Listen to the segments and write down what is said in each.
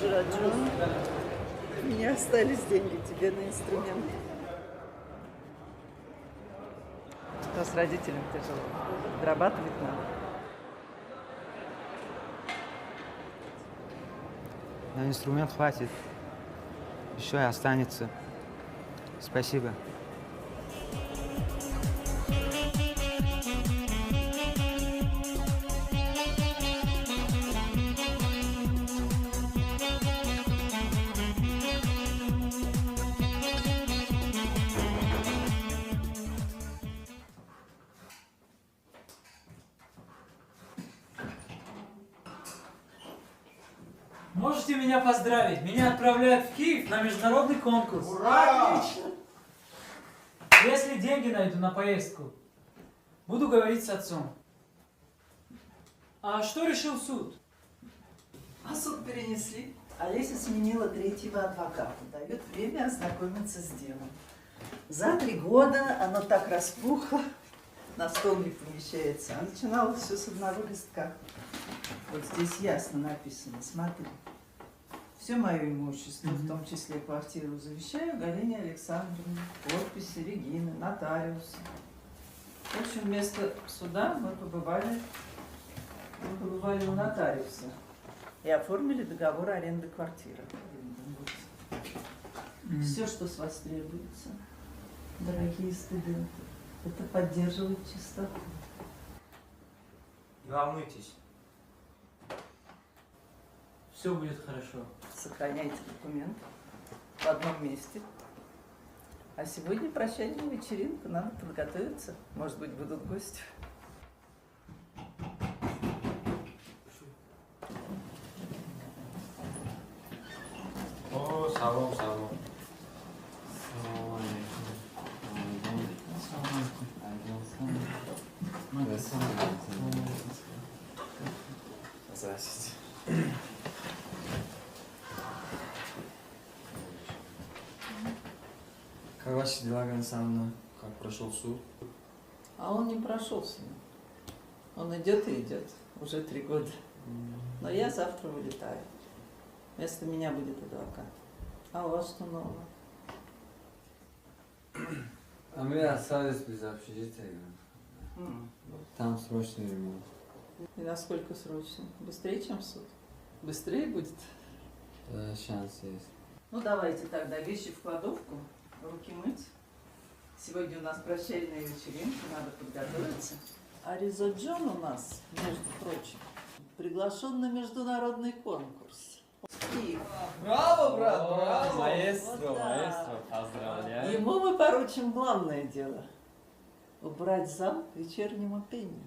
Раджун, у меня остались деньги тебе на инструмент. Что с родителями тяжело? Дорабатывать надо. На инструмент хватит. Еще и останется. Спасибо. Можете меня поздравить. Меня отправляют в Киев на международный конкурс. Ура! Отлично! Если деньги найду на поездку, буду говорить с отцом. А что решил суд? А суд перенесли. Олеся сменила третьего адвоката. Дает время ознакомиться с делом. За 3 года оно так распухло, на стол не помещается. А начиналось все с одного листка. Вот здесь ясно написано, смотри. Все мое имущество, в том числе квартиру, завещаю Галине Александровне. Подписи Регины, нотариуса. В общем, вместо суда мы побывали у нотариуса и оформили договор аренды квартиры. Все, что с вас требуется, дорогие студенты, это поддерживать чистоту. Не волнуйтесь. Все будет хорошо. Сохраняйте документы в одном месте. А сегодня прощальная вечеринка, надо подготовиться. Может быть, будут гости. О, салон, салон. Здравствуйте. Как ваши дела, Галина Александровна? Как прошел суд? А он не прошелся. Он идет и идет. Уже 3 года. Но я завтра вылетаю. Вместо меня будет адвокат. А у вас что нового? А мы остались без общежития. Там срочный ремонт. И насколько срочно? Быстрее, чем суд? Быстрее будет? Шанс есть. Ну, давайте тогда вещи в кладовку, руки мыть. Сегодня у нас прощальная вечеринка, надо подготовиться. А Риза Джон у нас, между прочим, приглашен на международный конкурс. Браво, брат, браво! Маэстро, вот маэстро, поздравляю. Ему мы поручим главное дело – убрать зал к вечернему пению.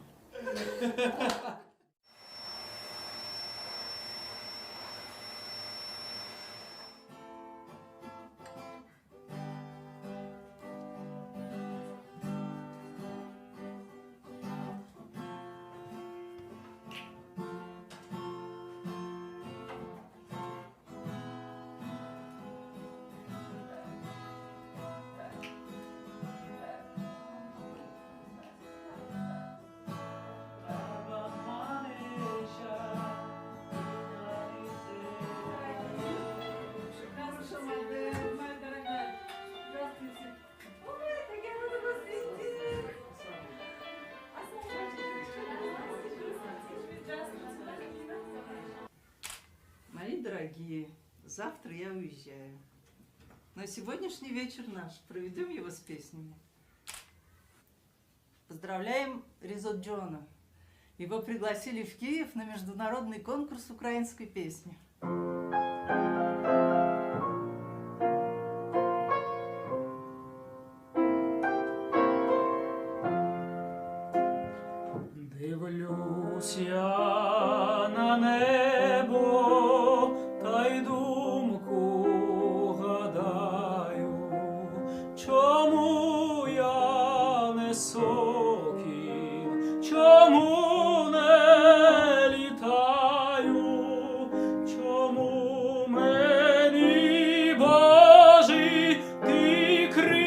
Завтра я уезжаю. Но сегодняшний вечер наш. Проведем его с песнями. Поздравляем Ризот Джона. Его пригласили в Киев на международный конкурс украинской песни. Дивлюсь я на небо, та й думку гадаю, чому я не сокіл, чому не літаю, чому мені, Боже, ти крилець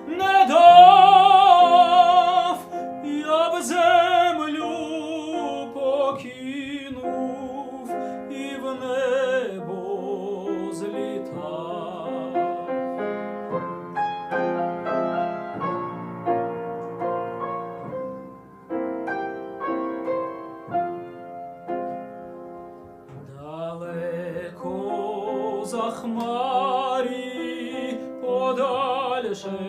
не дав, я б землю покинув і в небо злітав. Далеко за хмарі, подальше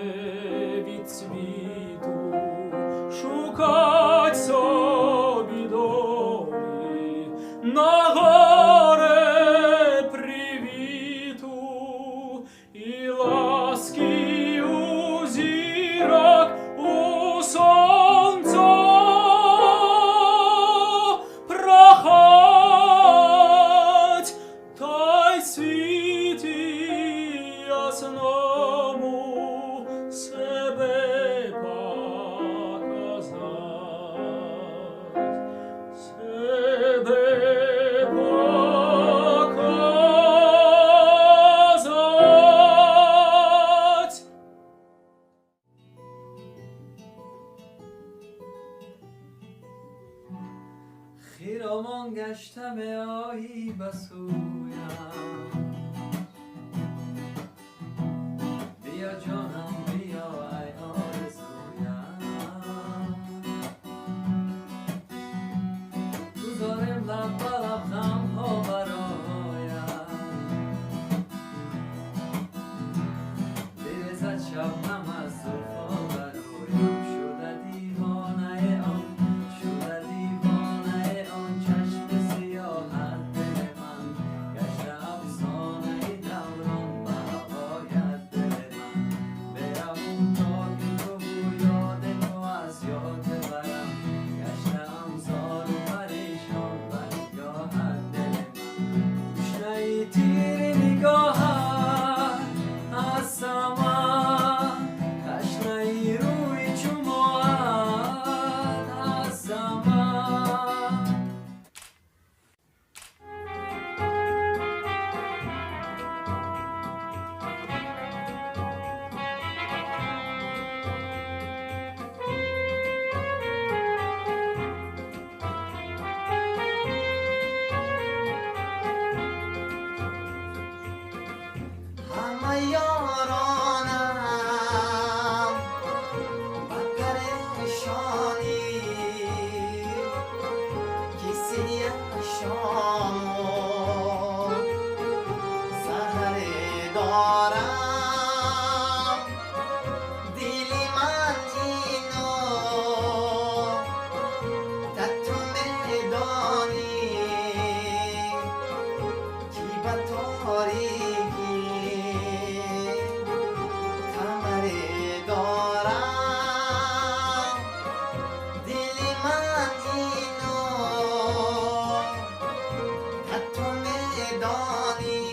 від світу, шукать собі долі на горе привіту і ласки у зірок, у сонця прохать, та й світі ясному себе показать, себе показать. خیرامان گشتم آیی بسویم، بیا جانم بیا ای آرزویم، گذارم لب به لب غمها برایم، بریزد شبنم از زلفان برایم، شده دیوانه آن، شده دیوانه آن چشم سیاهت دل من، گشته افسانه دوران به هوایت دل من، بروم تا که تو بو یاد تو از یاد برم، گشته زار و پریشان به نگاهت دل من، گوشه تیر نگاهت از سمن، تشنه روی چو ماهت از سمن. همه یارانم بگرشانی، کسی شامو سهر دارم، دلی من اینو تو میدانی، کی به تاریکی کمر دارم، دلی من اینو تو میدانی،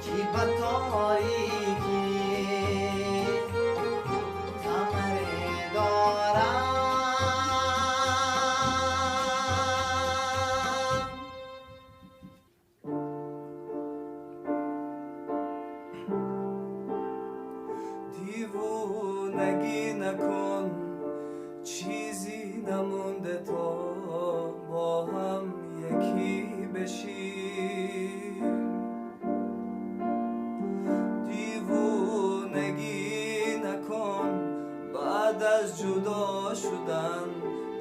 کی به تاریکی کمر دارم. دیوونگی نکن، چیزی نمونده تا با هم یکی بشیم، دیوونگی نکن، بعد از جدا شدن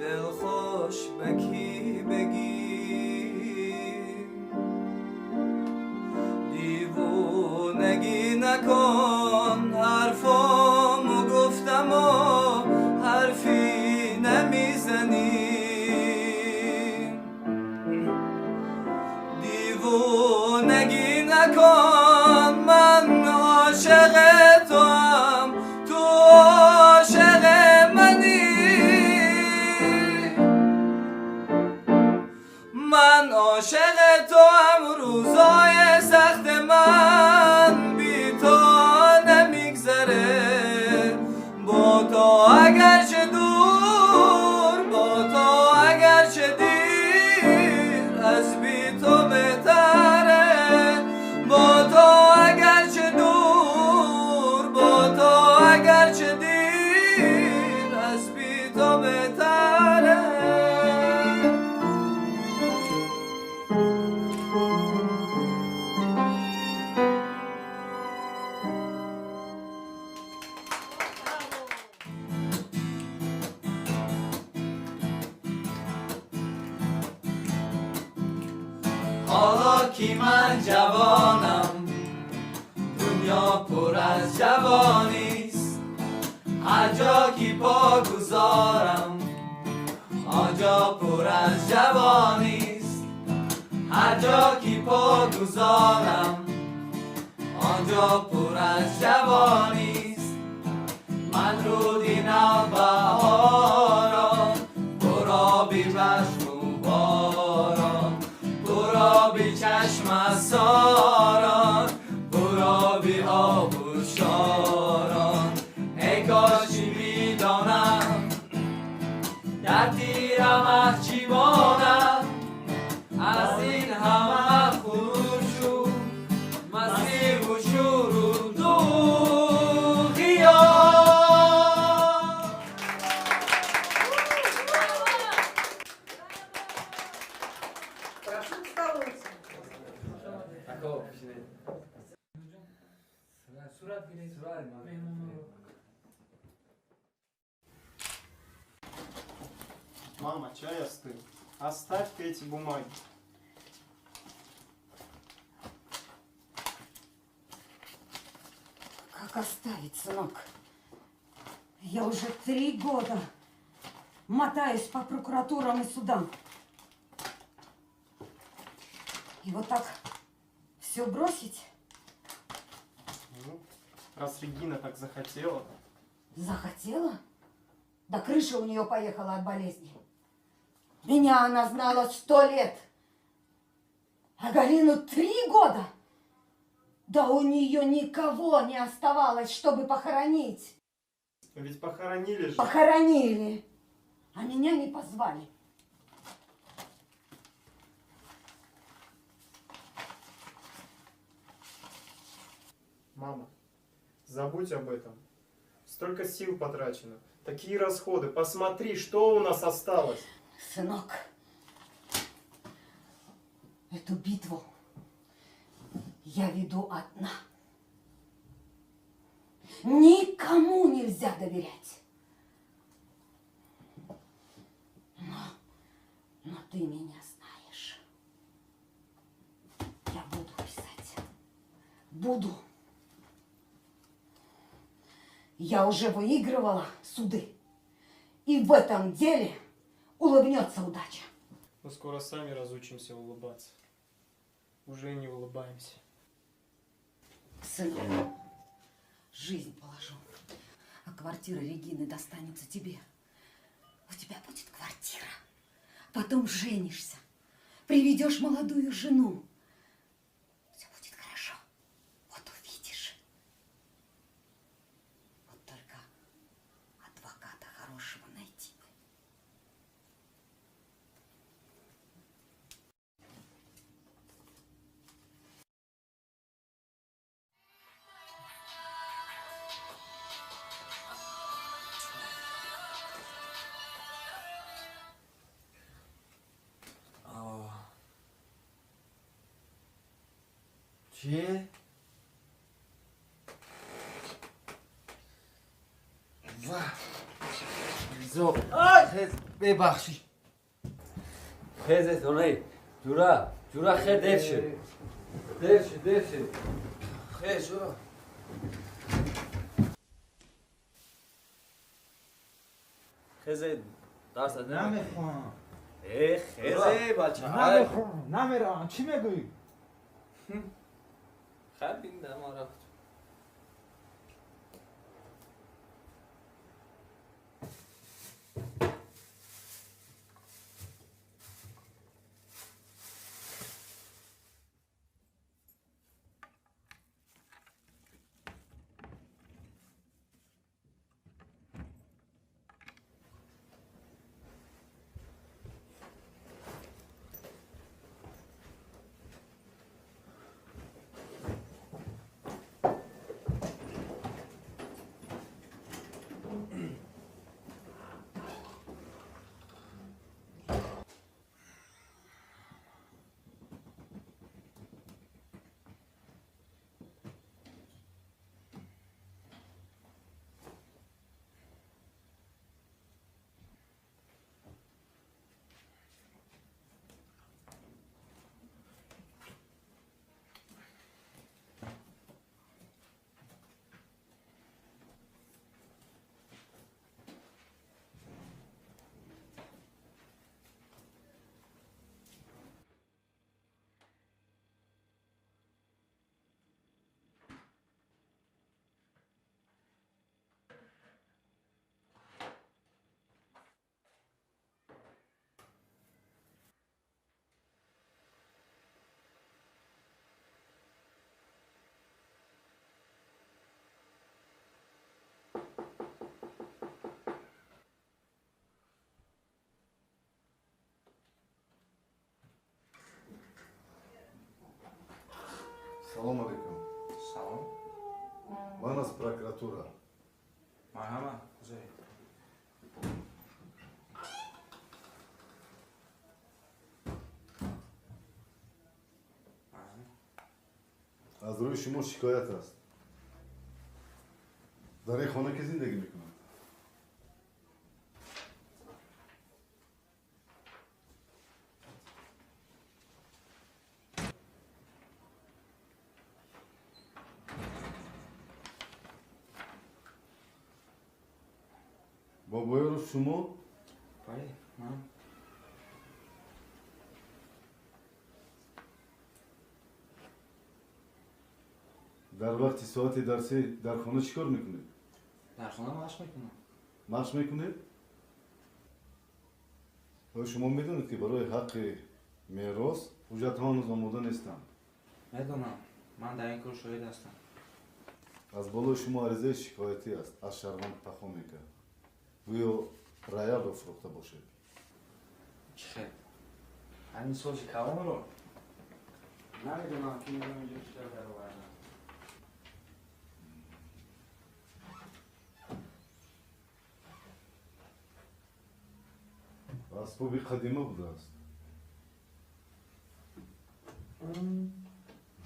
دلخوش به کی بگی، اگرچه دیر از بی تو بهتره. حالا که من جوانم دنیا پر از جوانیست، هر جا که پا گذارم آنجا پر از جوانیست، هر جا که پا گذارم آنجا پر از جوانیست. من رودی نوبهاران برا بی بشم و باران، برا بی چشم ساران، برا بی آب و شاران. ای کاشی میدانم در تیرم هرچی مانم، از این همه خروشو مسیح و شور و دو خیال. Прошу к столу. صورت گیرید مهمون رو. Мама, чай остыл. Оставь-ка эти бумаги. Как оставить, сынок? Я уже 3 года мотаюсь по прокуратурам и судам. И вот так все бросить? Ну, раз Регина так захотела. Захотела? Да крыша у нее поехала от болезни. Меня она знала 100 лет. А Галину 3 года. Да у нее никого не оставалось, чтобы похоронить. Ведь похоронили же. Похоронили. А меня не позвали. Мама, забудь об этом. Столько сил потрачено. Такие расходы. Посмотри, что у нас осталось. Сынок, эту битву я веду одна. Никому нельзя доверять. Но ты меня знаешь. Я буду писать. Буду. Я уже выигрывала суды. И в этом деле улыбнется удача. Мы скоро сами разучимся улыбаться. Уже не улыбаемся. Сынок, жизнь положу. А квартира Регины достанется тебе. У тебя будет квартира. Потом женишься. Приведешь молодую жену. Все будет хорошо. Вот увидишь. Вот только адвоката хорошего найти бы. چیه؟ زو خیز ببخشی خیزت اونایی جورا خیر درشه خیز شو خیزت درست نمی نمیخوام خیزه بچه نمیرم چی میگوی؟ خب بین در ما رفت Салом алейкум. Салом. Ман аз прокуратура. Марҳамат, ҳузури. аз рӯи шумо шикоят аст. дар ин хона ки зиндагӣ мекунад? бобоёров шумо? Бале, ман. дар вақти соати дарсӣ дар хона чӣ кор мекунед? Дар хона машқ мекунам. машқ мекунед? оё шумо медонед ки барои ҳаққи мерос ҳуҷҷатҳо ҳанӯз омода нестанд? Медонам. Ман дар ин кор шоҳид ҳастам. аз болои шумо аризаи шикоятӣ аст аз шарванд пахомека. гӯё роялро фурӯхта бошед. Чӣ хел? Ҳамин соҷи калонро намедонам ки ман инҷо чиқар даровардам. асбоби қадима будааст.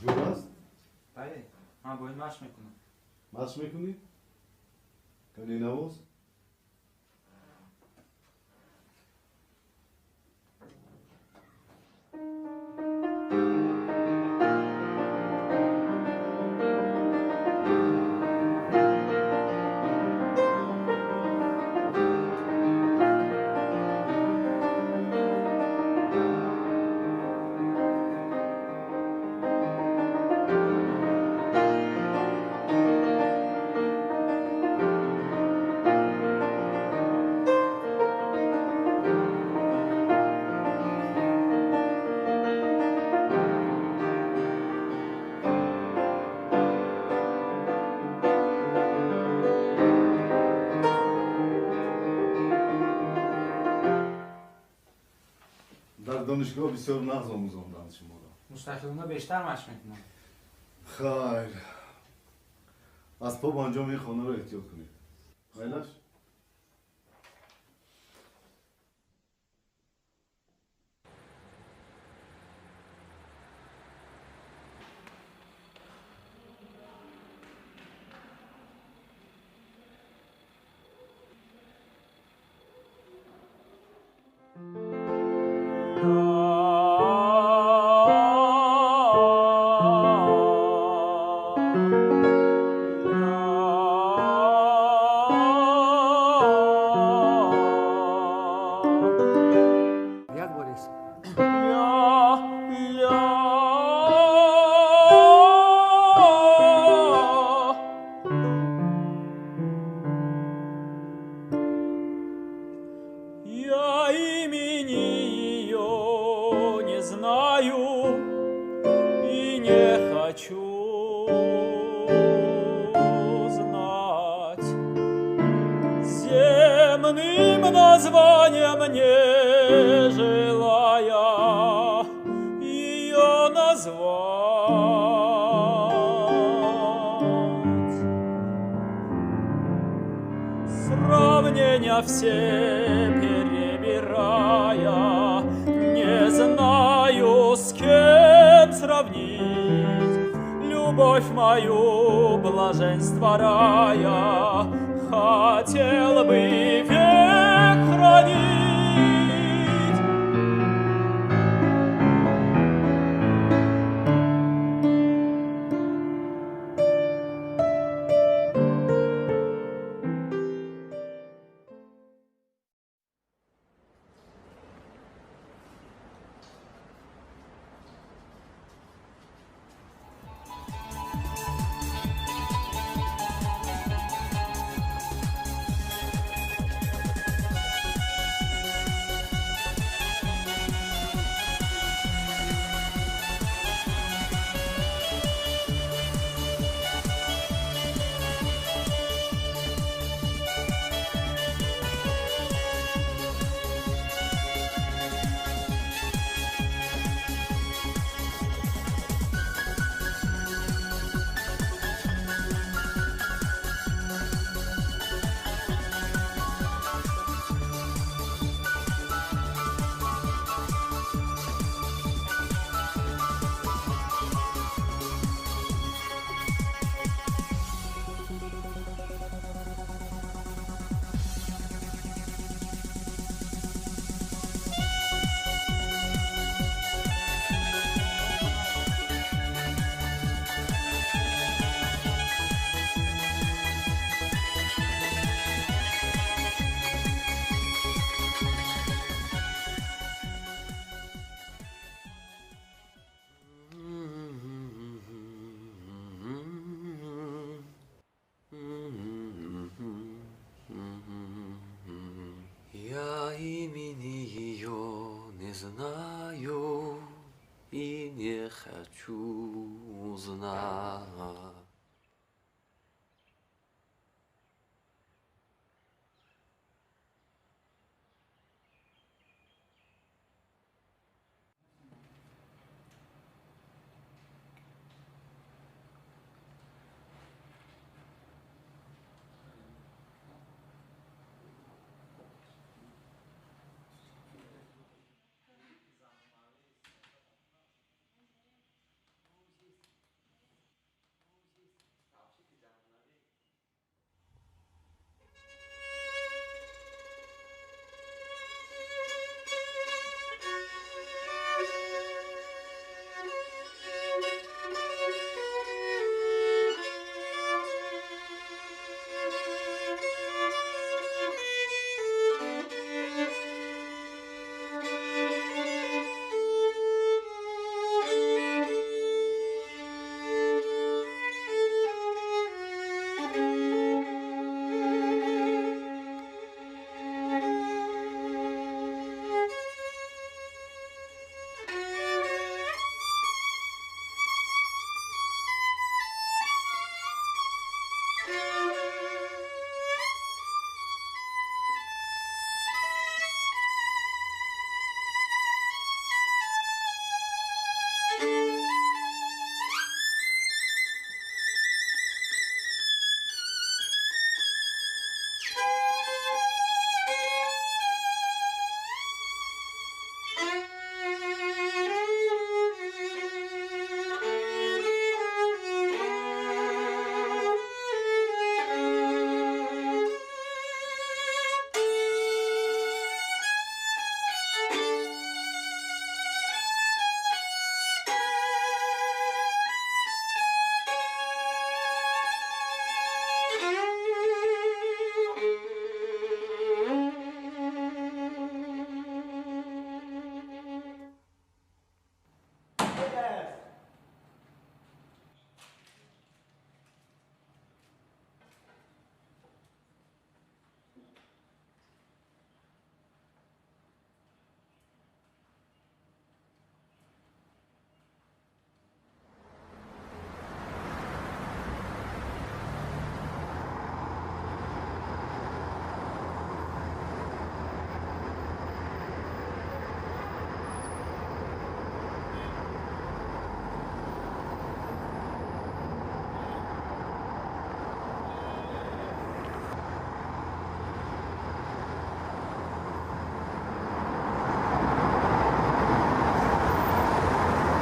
ҷур аст? Бале, ман бо ин машқ мекунам. машқ мекунӣ? калинавоз? дар донишгоҳ бисёр нағз омӯзонданд шуморо. Мустақилона бештар машқ мекунам. хайр. асбоб анҷоми ин хонаро эҳтиёт кунед. хайлаш? Я имени ее не знаю и не хочу знать. Земным названием не желая ее назвать. Сравнения все перебирая, не знаю, с кем сравнить любовь мою, блаженство рая, хотел бы век хранить. uznat.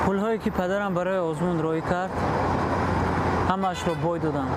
پول‌هایی که پدرم برای آزمون روی کرد همه‌اش رو بای دادم.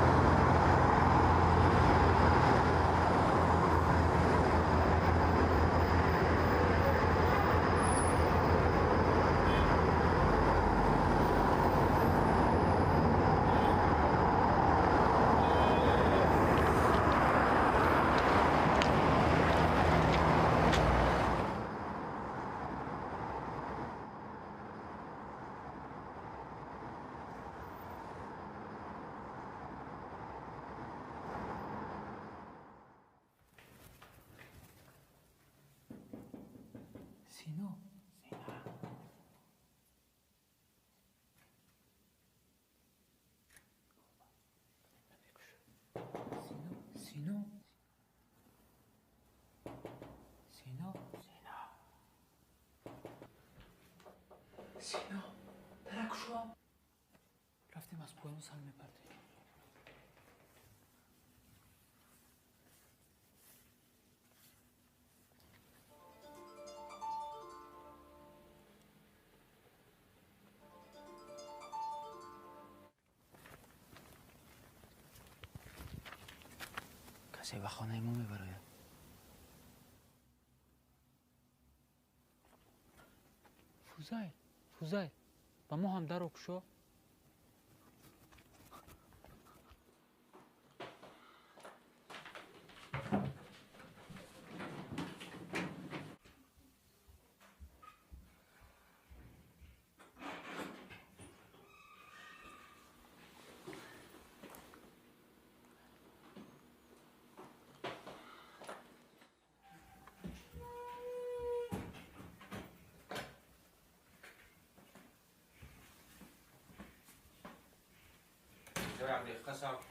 سینا سینا سینا سینا درکشو رفتیم از پایون سر میپرده. کسی به خانه ما میبره. فوزایل با ما هم در رو کشو. دقیقه صبر کن.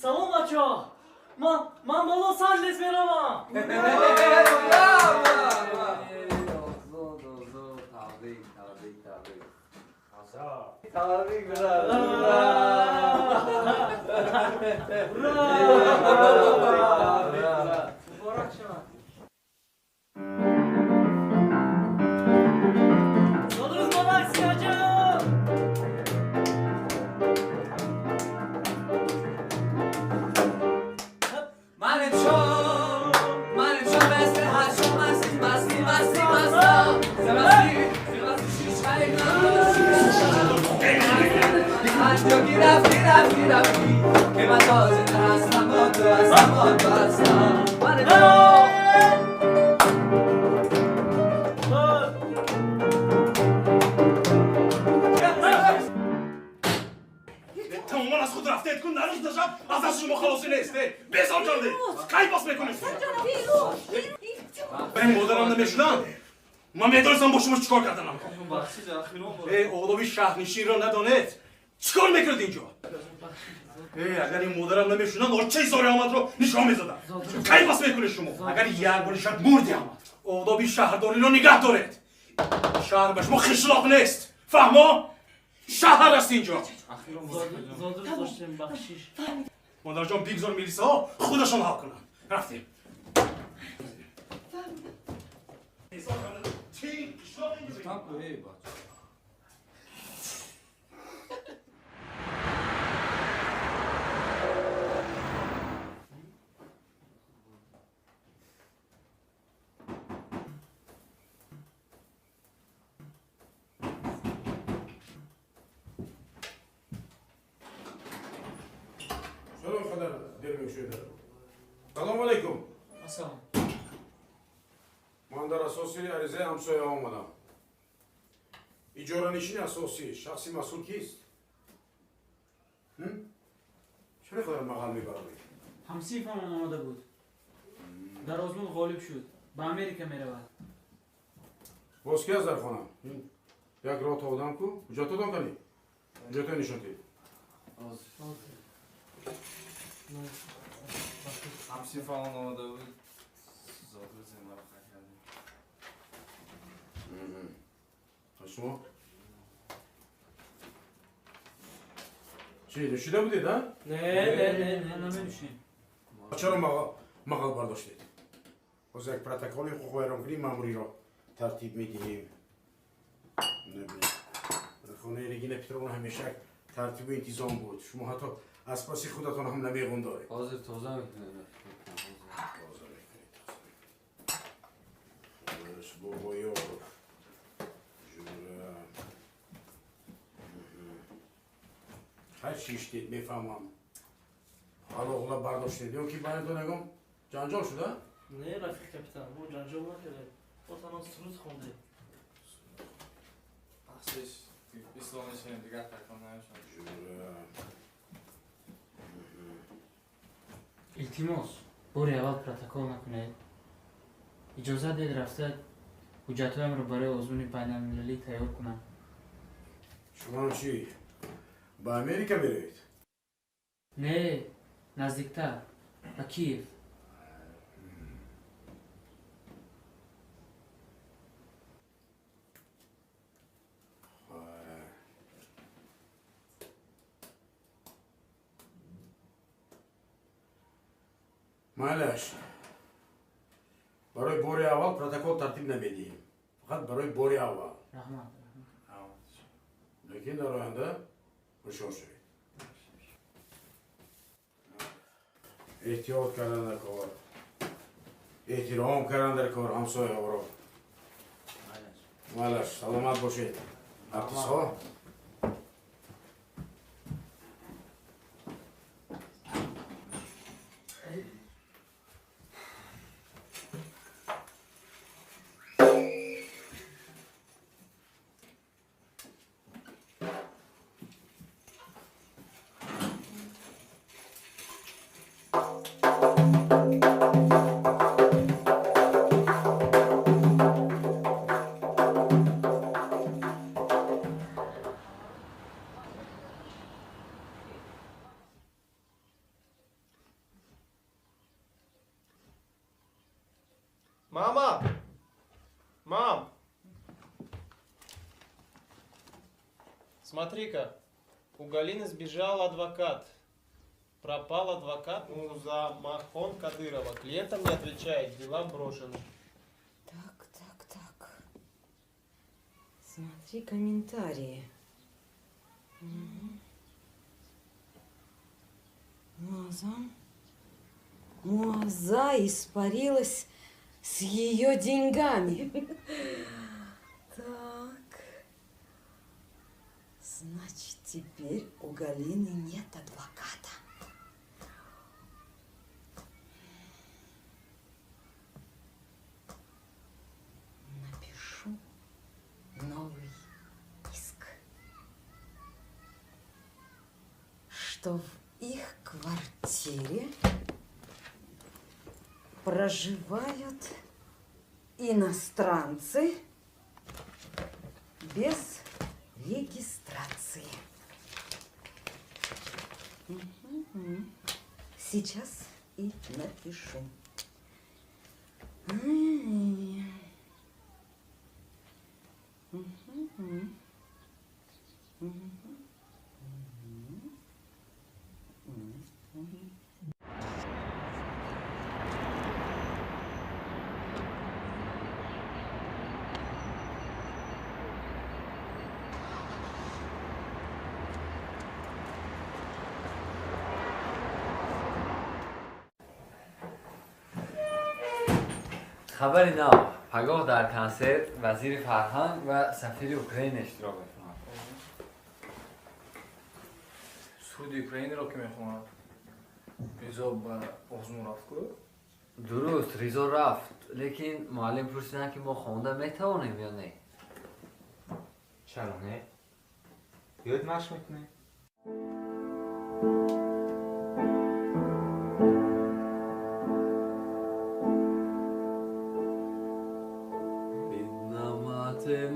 Salom بچه‌ها. من با لس آنجلس میروم. مبارک شما. Yolunuz mübarek Siyacım. تماما از خود رفته کن نروز داشتم از شما خلاصی نیسته بزار جانده کی باس میکنید من مادرم نمیشونم من میدونستم با شما چیکار کردم ای اولوی شهرنشین را ندانید چیکار میکرد اینجا اگر این مادرم نمیشونم آرچه زاری آمد رو نشان میزدم کی باس میکنید شما اگر یک بار شد مردی آمد اولوی شهرداری رو نگه دارید شهر به شما خشلاق نیست فهما شهر است اینجا زادروز داشتیم بخشیش. مادر جان بیگذار میلیسه ها خودشان حل کنن رفتیم سلام علیکم. Aslan. من در اساسی عریضه همسایه ها آمدم. اجاره اساسی شخصی مسئول کیست؟ چرا خودت مقال میبری؟ همسیفمون آماده بود. در آزمون غالب شد. به امریکا میرود. باز کی از در خانم؟ یک راه تا آدم کو؟ کجا تا دام کنی؟ کجا تا نشون تی؟ همسی فعلا آمده بود زادروز این رو بخیر کردیم شما؟ چی نشیده بودید ها؟ نه نمیشین. چرا مقال برداشتید؟ از یک پروتکل حقوق ویرانگری ماموری را ترتیب میدهیم. نبینید. خانه رگینه پیترون همیشه ترتیب و انتظام بود. شما حتی از پاسی خودتان هم نمیغون دارید. حاضر تازه میکنید بابا یارو جوره هر چیش دید میفهمم حالا اولا برداشتید اون که باید دو نگم جنجال شده؟ نه رفیق کپیتان ما جنجال نکرده ما تنها سرود خونده بخشش اسلامی شدیم دیگر تکان نمیشون جوره التماس باری اول پروتکل نکنید. اجازه دید رفته حجتهایم رو برای آزمون بین‌المللی تیار کنم. شما هم چی؟ با امریکا میروید؟ نه نزدیکتر به کیف. معلش برای باری اول پروتکل ترتیب نمیدیم فقط برای باری اول رحمت. لیکن در آینده خوشحال شوید احتیاط کردن در کار، احترام کردن در کار همسایه ها را. مالش سلامت باشید. اقتصا Мама! Мам! Смотри-ка, у Галины сбежал адвокат. Пропал адвокат Музамахон Кадырова. Клиентам не отвечает, дела брошены. Так. Смотри комментарии. Муаза испарилась с ее деньгами. Так. Значит, теперь у Галины нет адвоката. Напишу новый иск, что в их квартире проживают иностранцы без регистрации. Сейчас и напишу. خبری نه. پگاه در کنسرت وزیر فرهنگ و سفیر اوکراین اشتراک می‌کنند. سرود اوکراینی را که میخونم ریزا به آزمون رفت کرد؟ درست ریزا رفت، لیکن معلم پرسیدن که ما خوانده میتوانیم یا نه. چرا نه؟ یاد مشق میکنی؟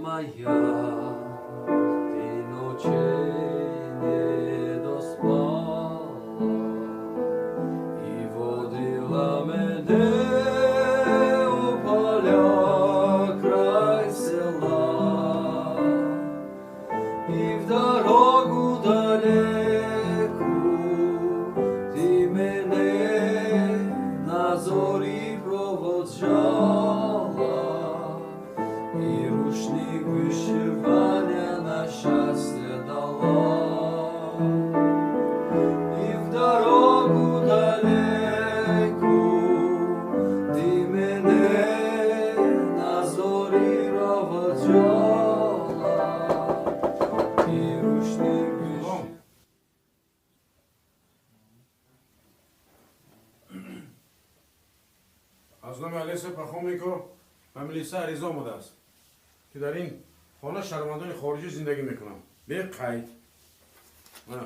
Моя, ты ночей не доспала и водила меня у поля край села и в дорогу далеку ты меня на зори проводжала. І рушник вишивання на щастя дала, і в дорогу далеку ти мене на зорі проводжала, і рушник вишивання. از نام علیس پخومیکو مملیسه عریض آمده است که در این خانه شهروندان خارجی زندگی میکنم به قید. نه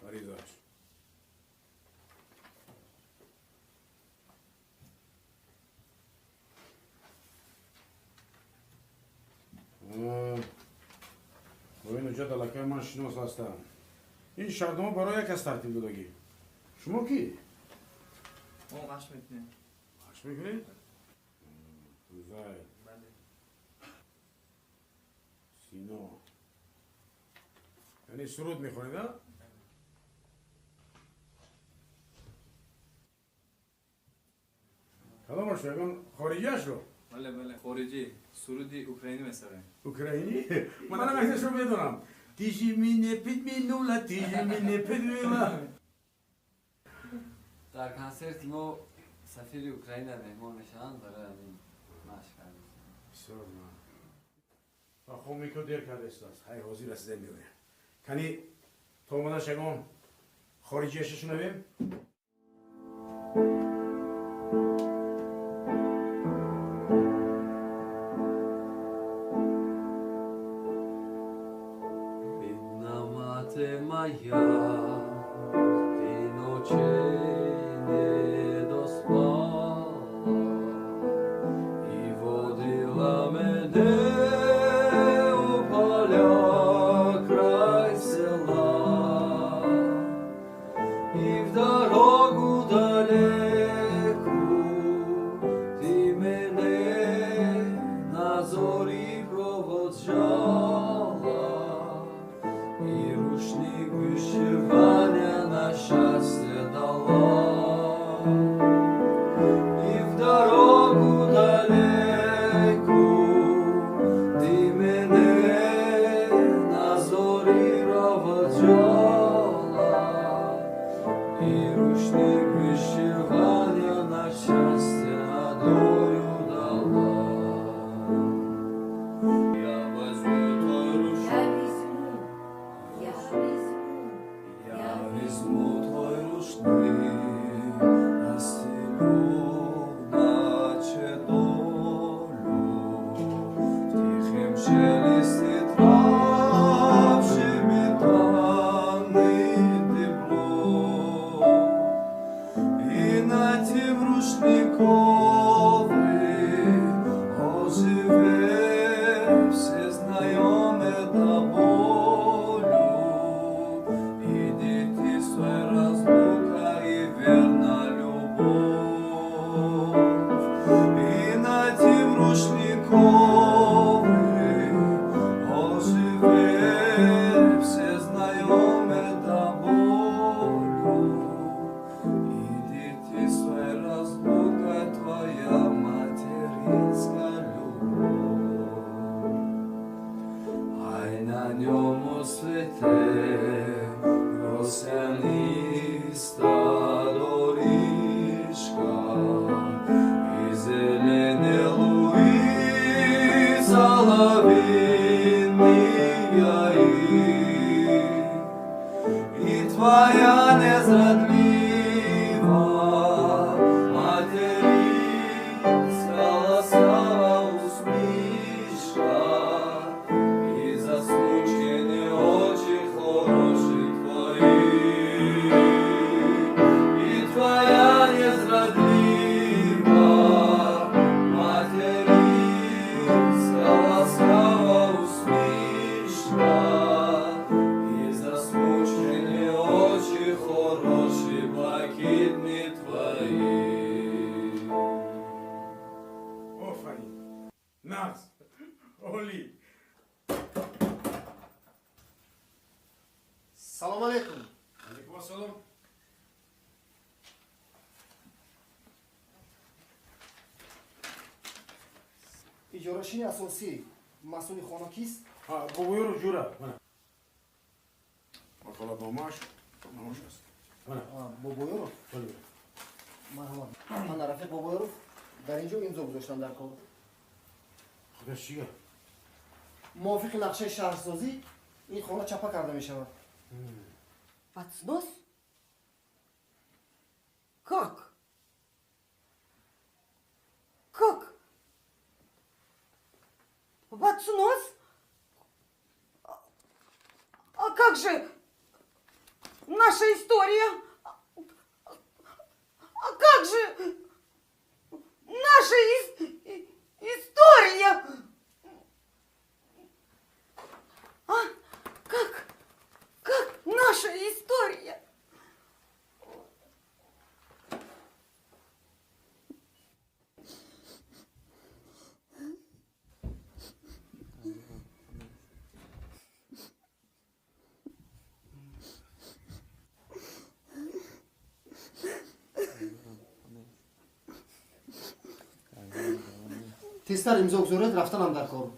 عریضه‌اش با این اجاد علاقه من شناس هستم. این شهردامه برای یک از ترتیب دادگی. شما کی؟ ما قش میکنیم. قش میکنید؟ زاید سینا یعنی سرود میخونید ها؟ کدام شما خارجیش رو؟ بله خارجی سرودی اوکراینی میسرم. اوکراینی؟ من اکسش رو بدونم. تیجی می نپید می نولا تیجی می نپید میلا. در کنسرت ما سفیر اوکراین در مهمان نشان داره همین مشق کردیم. بسیار من خب میکرد دیر کرده استاز های حاضی رسیده میوه کنی تا اومدن شگان خارجی اششون بیم Видна моя, ты ночей не доспала и водила мене у поля край села и в дорогу далеку ты мене на зорі проводжала. І рушник вишивання на щастя дала, і в дорогу далеку ти мене на зорі проводжала, і рушник вишивання на щастя долю дала. Я возьму твой рушник. Я візьму твой рушник, настелю, наче долю, в тихім шелесті трав щебетане тепло, і на тім рушникові оживе все знайоме до болю. Разлука и верна любовь, и на тім рушникові оживе все знайоме до болю, і дитинство і разлука твоя материнська любов, ай на ньому свете росяниста доріжка, і зелені луги, солов'їні гаї, і твоя незрадлива материнська ласкава усмішка, і засмучені очі хороші твої, і твоя незрадлива материнська ласкава усмішка, і засмучені очі хороші блакитні твої. О, Фані, Нас, Олі. Салам алейкум. Алейкум ассалам. иҷорашини асосӣ масъули хона кист? Бобоёро ҷура. Ваколатномааш намош аст. Бобоёров? Марҳамат. Ман Рафиқ Бобоёров дар инҷо имзо гузоштам дар кор. Худаш чига? мувофиқи нақшаи шаҳрсозӣ ин хона чапа карда мешавад. Под снос? Как? Как? Под снос? А как же наша история? А как же наша история? А? Как наша история? тезтар имзо гузоред рафтанам дар кор.